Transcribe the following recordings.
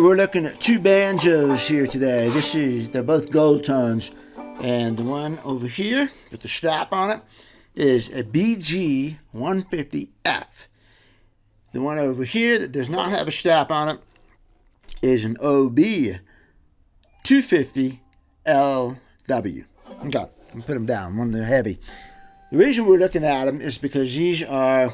we're looking at two banjos here today. They're both gold tones. And the one over here with the strap on it is a BG-150F. The one over here that does not have a strap on it is an OB-250LW. Okay, I'll put them down. One, they're heavy. The reason we're looking at them is because these are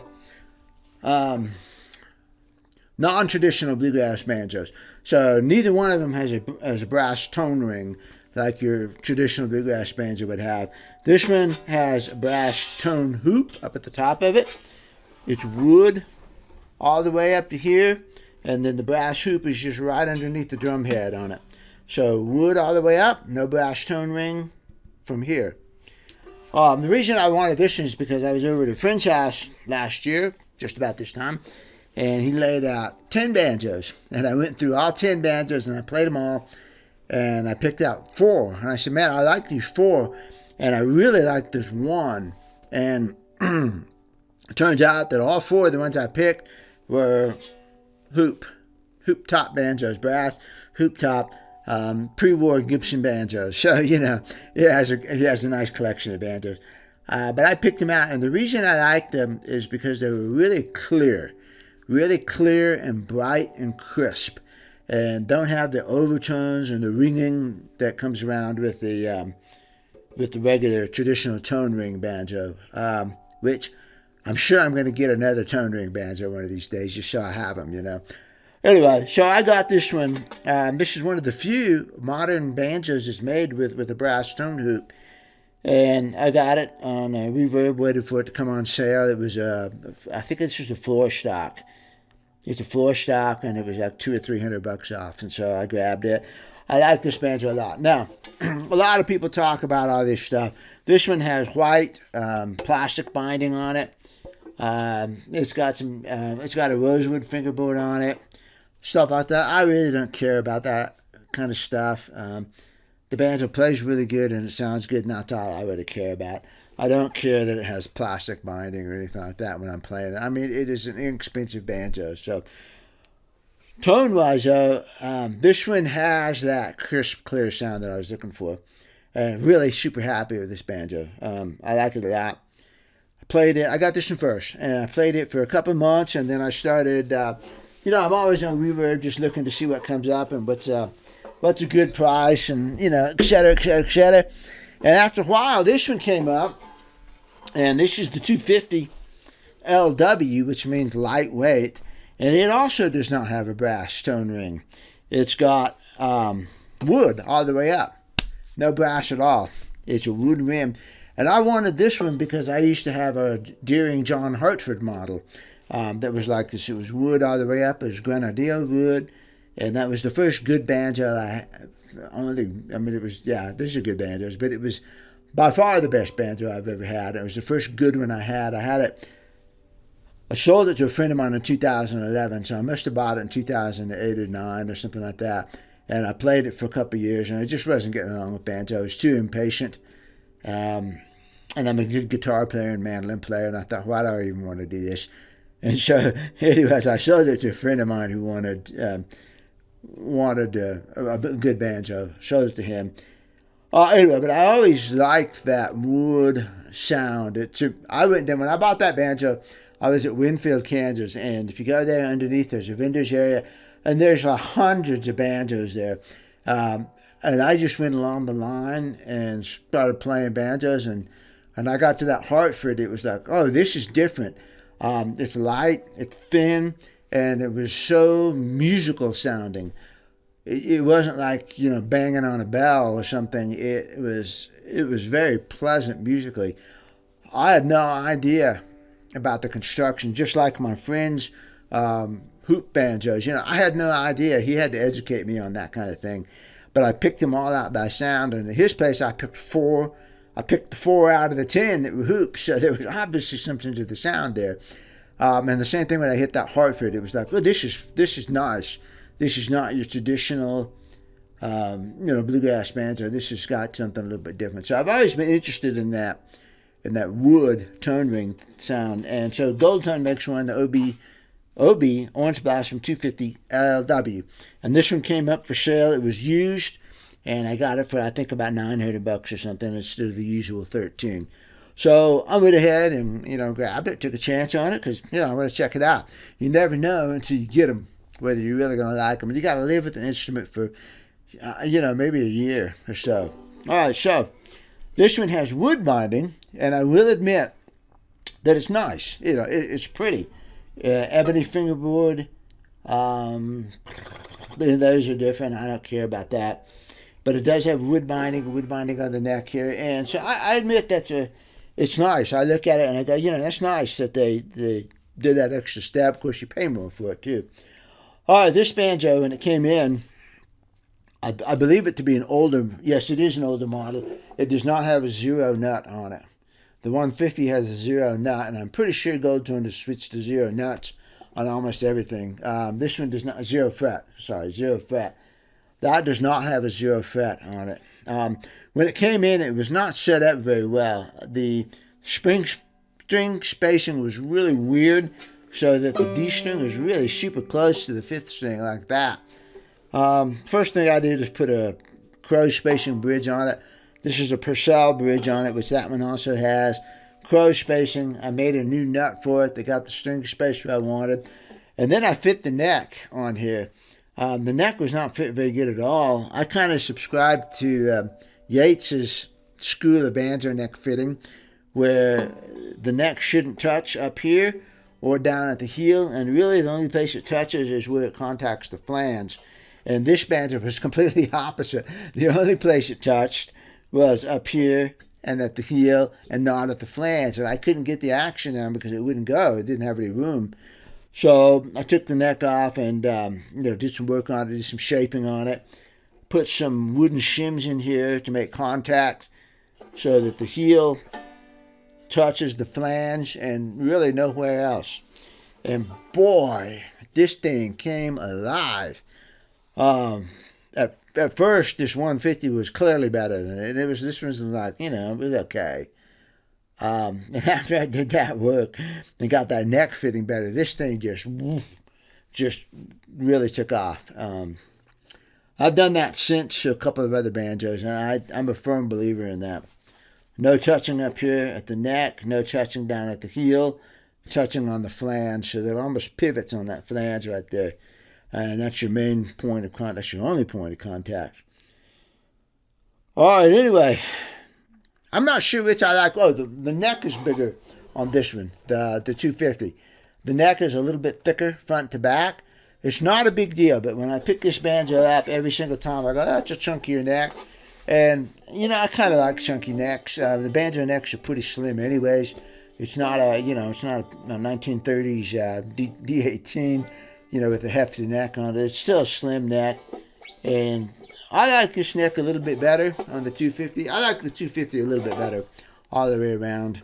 non-traditional bluegrass banjos. So neither one of them has a brass tone ring like your traditional bluegrass banjo would have. This one has a brass tone hoop up at the top of it. It's wood all the way up to here, and then the brass hoop is just right underneath the drum head on it. So wood all the way up, no brass tone ring from here. The reason I wanted this one is because I was over at a friend's house last year, just about this time, and he laid out 10 banjos. And I went through all 10 banjos and I played them all, and I picked out 4. And I said, man, I like these 4, and I really like this one. And it turns out that all 4 of the ones I picked were hoop top banjos, brass hoop top, pre-war Gibson banjos. So, you know, he has a nice collection of banjos. But I picked them out, and the reason I liked them is because they were really clear and bright and crisp, and don't have the overtones and the ringing that comes around with the regular traditional tone ring banjo, which I'm sure I'm going to get another tone ring banjo one of these days, just so I have them, you know. Anyway, so I got this one. This is one of the few modern banjos that's made with a brass tone hoop. And I got it on a Reverb, waited for it to come on sale. It was I think this was a floor stock. It's a floor stock, and it was like $200 or $300 off, and so I grabbed it. I like this banjo a lot. Now, a lot of people talk about all this stuff. This one has white plastic binding on it. It's got a rosewood fingerboard on it, stuff like that. I really don't care about that kind of stuff. The banjo plays really good and it sounds good, and that's all I really care about. I don't care that it has plastic binding or anything like that when I'm playing it. I mean, it is an inexpensive banjo. So, tone-wise, though, this one has that crisp, clear sound that I was looking for. And really super happy with this banjo. I like it a lot. I played it. I got this one first, and I played it for a couple months, and then I started, you know, I'm always on Reverb just looking to see what comes up and what's a good price, and, you know, et cetera, et cetera, et cetera. And after a while, this one came up, and this is the 250LW, which means lightweight, and it also does not have a brass tone ring. It's got wood all the way up, no brass at all. It's a wood rim, and I wanted this one because I used to have a Deering John Hartford model that was like this. It was wood all the way up. It was grenadille wood, and that was the first good banjo this is a good banjo, but it was by far the best banjo I've ever had. It was the first good one I had. I sold it to a friend of mine in 2011, so I must have bought it in 2008 or 9 or something like that. And I played it for a couple of years, and I just wasn't getting along with banjo. I was too impatient. And I'm a good guitar player and mandolin player, and I thought, why do I even want to do this? And so, anyways, I sold it to a friend of mine who wanted a good banjo. Sold it to him. Anyway, but I always liked that wood sound. When I bought that banjo, I was at Winfield, Kansas, and if you go there underneath, there's a vendor's area, and there's hundreds of banjos there. And I just went along the line and started playing banjos, and I got to that Hartford. It was like, oh, this is different. It's light, it's thin, and it was so musical sounding. It wasn't like, you know, banging on a bell or something. It was very pleasant musically. I had no idea about the construction, just like my friend's hoop banjos. You know, I had no idea. He had to educate me on that kind of thing. But I picked them all out by sound, and in his place I picked 4. I picked 4 out of the 10 that were hoops, so there was obviously something to the sound there. And the same thing when I hit that Hartford, it was like, oh, this is nice. This is not your traditional, bluegrass banjo. This has got something a little bit different. So I've always been interested in that wood tone ring sound. And so Gold Tone makes one, the OB Orange Blossom 250LW, and this one came up for sale. It was used, and I got it for I think about $900 or something instead of the usual 13. So I went ahead and grabbed it, took a chance on it because I want to check it out. You never know until you get them whether you're really going to like them. And you got to live with an instrument for maybe a year or so. All right, so this one has wood binding, and I will admit that it's nice. It's pretty. Ebony fingerboard. Those are different. I don't care about that. But it does have wood binding on the neck here. And so I admit it's nice. I look at it and I go, that's nice that they did that extra step. Of course, you pay more for it, too. All right, this banjo, when it came in, I believe it to be an older, yes, it is an older model. It does not have a zero nut on it. The 150 has a zero nut, and I'm pretty sure Goldtone has switched to zero nuts on almost everything. This one does not, zero fret. That does not have a zero fret on it. When it came in, it was not set up very well. The string spacing was really weird, so that the D string was really super close to the fifth string like that. First thing I did is put a crow spacing bridge on it. This is a Purcell bridge on it, which that one also has. Crow spacing. I made a new nut for it that got the string spacer I wanted. And then I fit the neck on here. The neck was not fit very good at all. I kind of subscribed to Yates's school of banjo neck fitting, where the neck shouldn't touch up here or down at the heel, and really the only place it touches is where it contacts the flange. And this banjo was completely opposite. The only place it touched was up here and at the heel and not at the flange. And I couldn't get the action on because it wouldn't go. It didn't have any room. So I took the neck off and did some work on it, did some shaping on it. Put some wooden shims in here to make contact so that the heel touches the flange and really nowhere else. And boy, this thing came alive. At first, this 150 was clearly better than it. This one's like, it was okay. And after I did that work and got that neck fitting better, this thing just really took off. I've done that since a couple of other banjos, and I'm a firm believer in that. No touching up here at the neck, no touching down at the heel, touching on the flange, so that it almost pivots on that flange right there. And that's your main point of contact. That's your only point of contact. All right, anyway, I'm not sure which I like. Oh, the neck is bigger on this one, the 250. The neck is a little bit thicker front to back. It's not a big deal, but when I pick this banjo up every single time, I go, that's a chunkier neck. And, I kind of like chunky necks. The banjo necks are pretty slim anyways. It's not a 1930s D18, with a hefty neck on it. It's still a slim neck. And I like this neck a little bit better on the 250. I like the 250 a little bit better all the way around.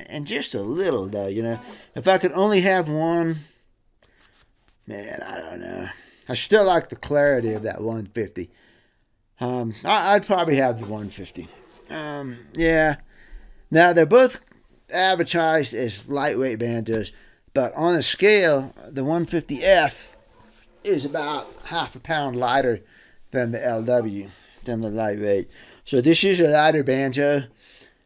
And just a little, though, If I could only have one, man, I don't know. I still like the clarity of that 150. I'd probably have the 150. Yeah. Now, they're both advertised as lightweight banjos, but on a scale, the 150F is about half a pound lighter than the LW, than the lightweight. So this is a lighter banjo.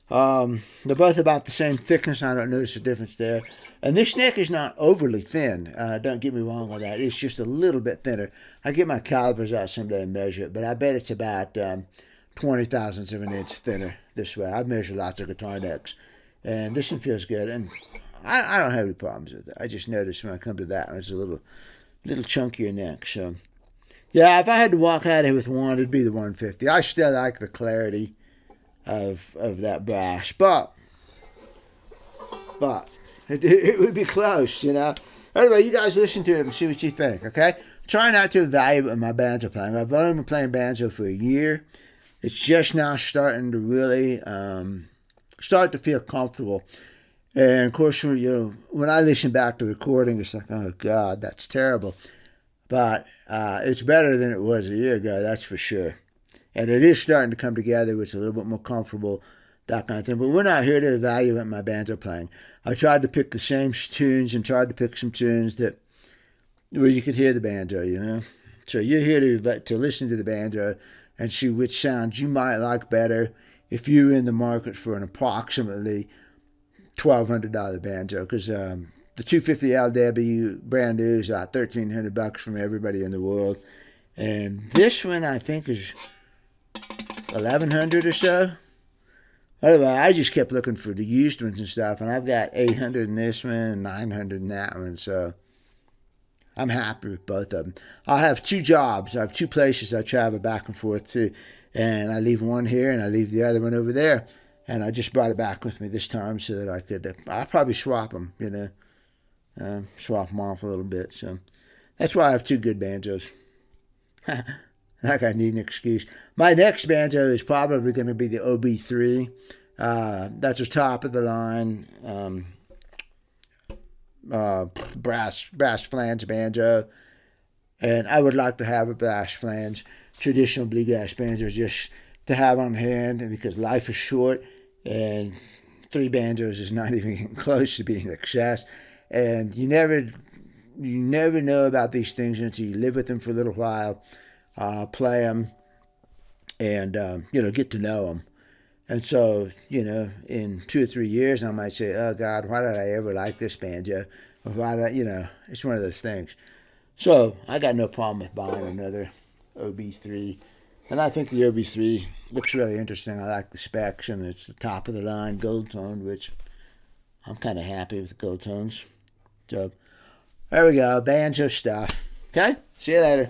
They're both about the same thickness. I don't notice a difference there. And this neck is not overly thin. Don't get me wrong with that. It's just a little bit thinner. I get my calipers out someday and measure it, but I bet it's about 20 thousandths of an inch thinner this way. I've measured lots of guitar necks, and this one feels good. And I don't have any problems with it. I just noticed when I come to that one, it's a little chunkier neck. So, yeah, if I had to walk out of here with one, it'd be the 150. I still like the clarity of that brass, but it would be close, Anyway, you guys listen to it and see what you think, okay? Try not to evaluate my banjo playing. I've only been playing banjo for a year. It's just now starting to really start to feel comfortable. And, of course, when I listen back to the recording, it's like, oh, God, that's terrible. But it's better than it was a year ago, that's for sure. And it is starting to come together. It's a little bit more comfortable, that kind of thing. But we're not here to evaluate my banjo playing. I tried to pick the same tunes and tried to pick some tunes that where you could hear the banjo, you know. So you're here to listen to the banjo and see which sounds you might like better if you're in the market for an approximately $1,200 banjo, because the 250LW brand new is about $1,300 from everybody in the world, and this one I think is 1,100 or so. Anyway, I just kept looking for the used ones and stuff, and I've got 800 in this one and 900 in that one, so I'm happy with both of them. I have two jobs. I have two places I travel back and forth to, and I leave one here and I leave the other one over there. And I just brought it back with me this time so that I could, I'll probably swap them, you know, swap them off a little bit. So that's why I have two good banjos. Like I need an excuse. My next banjo is probably going to be the OB-3. That's a top of the line brass flange banjo, and I would like to have a brass flange traditional bluegrass banjo just to have on hand, because life is short and three banjos is not even close to being excess, and you never know about these things until you live with them for a little while, play them, and get to know them. And so, in 2 or 3 years, I might say, oh, God, why did I ever like this banjo? Or why did it's one of those things. So I got no problem with buying another OB-3. And I think the OB-3 looks really interesting. I like the specs, and it's the top of the line gold tone, which I'm kind of happy with the gold tones. So there we go, banjo stuff. Okay, see you later.